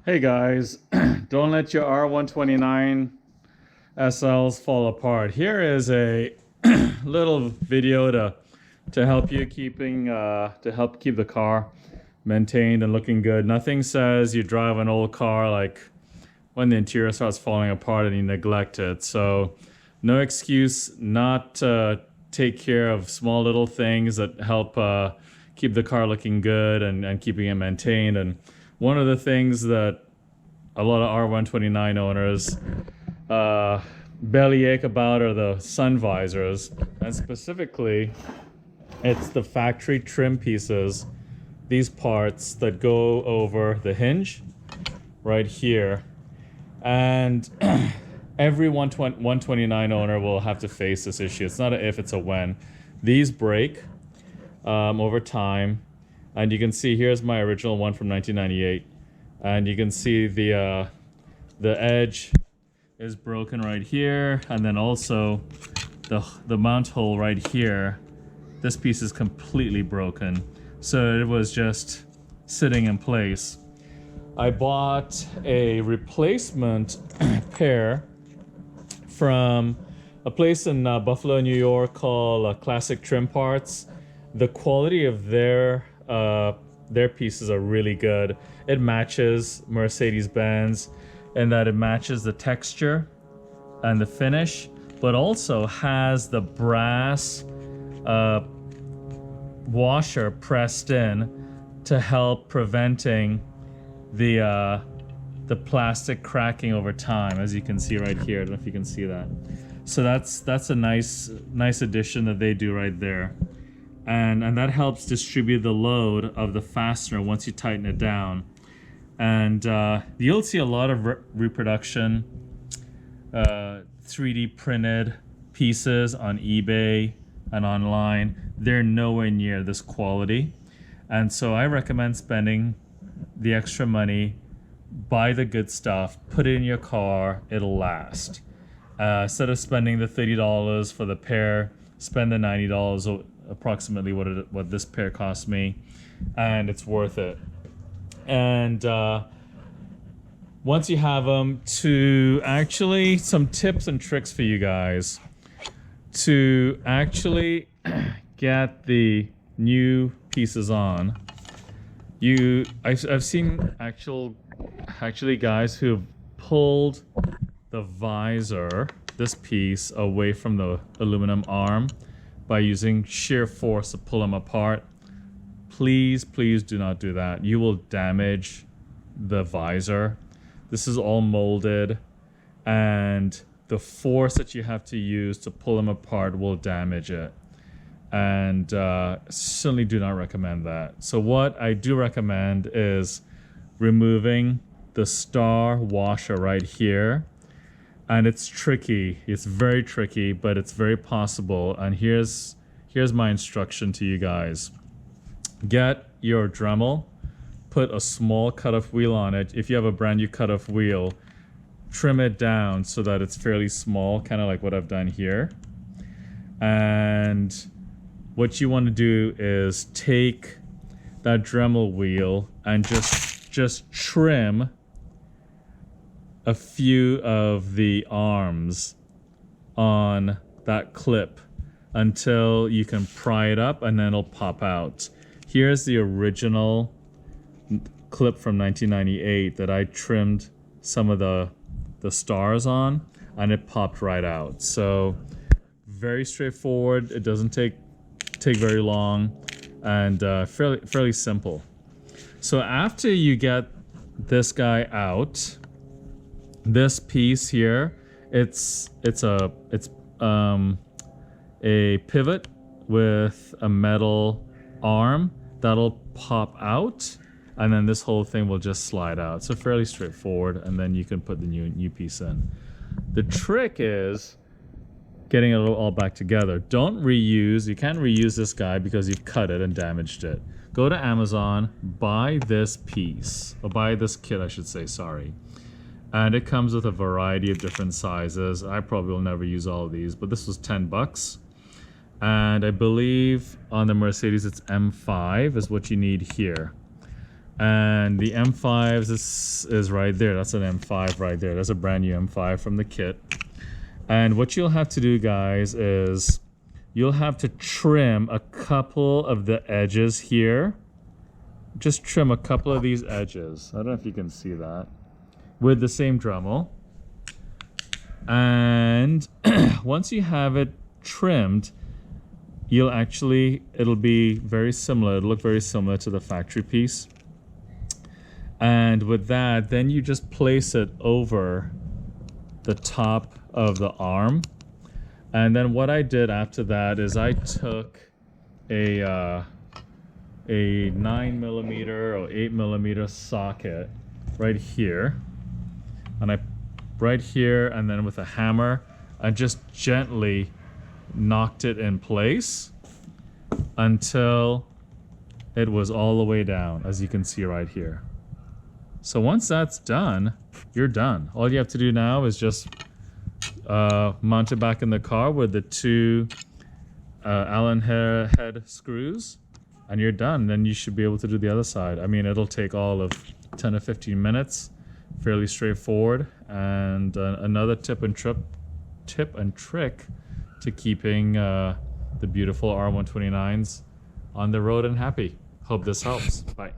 Hey guys, don't let your R129 SLs fall apart. Here is a little video to help you to help keep the car maintained and looking good. Nothing says you drive an old car like when the interior starts falling apart and you neglect it. So no excuse not to take care of small little things that help keep the car looking good and keeping it maintained. And one of the things that a lot of R129 owners bellyache about are the sun visors, and specifically it's the factory trim pieces, these parts that go over the hinge right here. And every 129 owner will have to face this issue. It's not a if, it's a when. These break over time, and you can see here's my original one from 1998, and you can see the edge is broken right here, and then also the mount hole right here. This piece is completely broken, so it was just sitting in place. I bought a replacement pair from a place in Buffalo, New York called Classic Trim Parts. The quality of their pieces are really good. It matches Mercedes-Benz in that it matches the texture and the finish, but also has the brass washer pressed in to help preventing the plastic cracking over time, as you can see right here. I don't know if you can see that. So that's a nice addition that they do right there, and that helps distribute the load of the fastener once you tighten it down. And you'll see a lot of reproduction 3D printed pieces on eBay and online. They're nowhere near this quality, and so I recommend spending the extra money, buy the good stuff, put it in your car, it'll last. Instead of spending the $30 for the pair, spend the $90, approximately what this pair cost me, and it's worth it. And once you have them, to actually, some tips and tricks for you guys to actually get the new pieces on. I've seen actually guys who've pulled the visor, this piece, away from the aluminum arm by using sheer force to pull them apart. Please do not do that. You will damage the visor. This is all molded, and the force that you have to use to pull them apart will damage it. And certainly do not recommend that. So what I do recommend is removing the star washer right here. And it's tricky. It's very tricky, but it's very possible. And here's my instruction to you guys. Get your Dremel, put a small cutoff wheel on it. If you have a brand new cutoff wheel, trim it down so that it's fairly small, kind of like what I've done here. And what you want to do is take that Dremel wheel and just trim a few of the arms on that clip until you can pry it up, and then it'll pop out. Here's the original clip from 1998 that I trimmed some of the stars on, and it popped right out. So very straightforward. It doesn't take very long, and fairly simple. So after you get this guy out, this piece here, it's a pivot with a metal arm that'll pop out, and then this whole thing will just slide out. So fairly straightforward, and then you can put the new piece in. The trick is getting it all back together. Don't reuse. You can't reuse this guy because you've cut it and damaged it. Go to Amazon, buy this piece, or buy this kit, I should say, sorry. And it comes with a variety of different sizes. I probably will never use all of these, but this was 10 bucks. And I believe on the Mercedes it's M5 is what you need here. And the M5s is right there. That's an M5 right there. That's a brand new M5 from the kit. And what you'll have to do, guys, is you'll have to trim a couple of the edges here. Just trim a couple of these edges. I don't know if you can see that. With the same Dremel. And once you have it trimmed, it'll be very similar. It'll look very similar to the factory piece. And with that, then you just place it over the top of the arm. And then what I did after that is I took a 9mm or 8mm socket right here, and right here, and then with a hammer, I just gently knocked it in place until it was all the way down, as you can see right here. So once that's done, you're done. All you have to do now is just mount it back in the car with the two Allen head screws, and you're done. Then you should be able to do the other side. I mean, it'll take all of 10 to 15 minutes. Fairly straightforward. And another tip and trick to keeping the beautiful R129s on the road and happy. Hope this helps. Bye.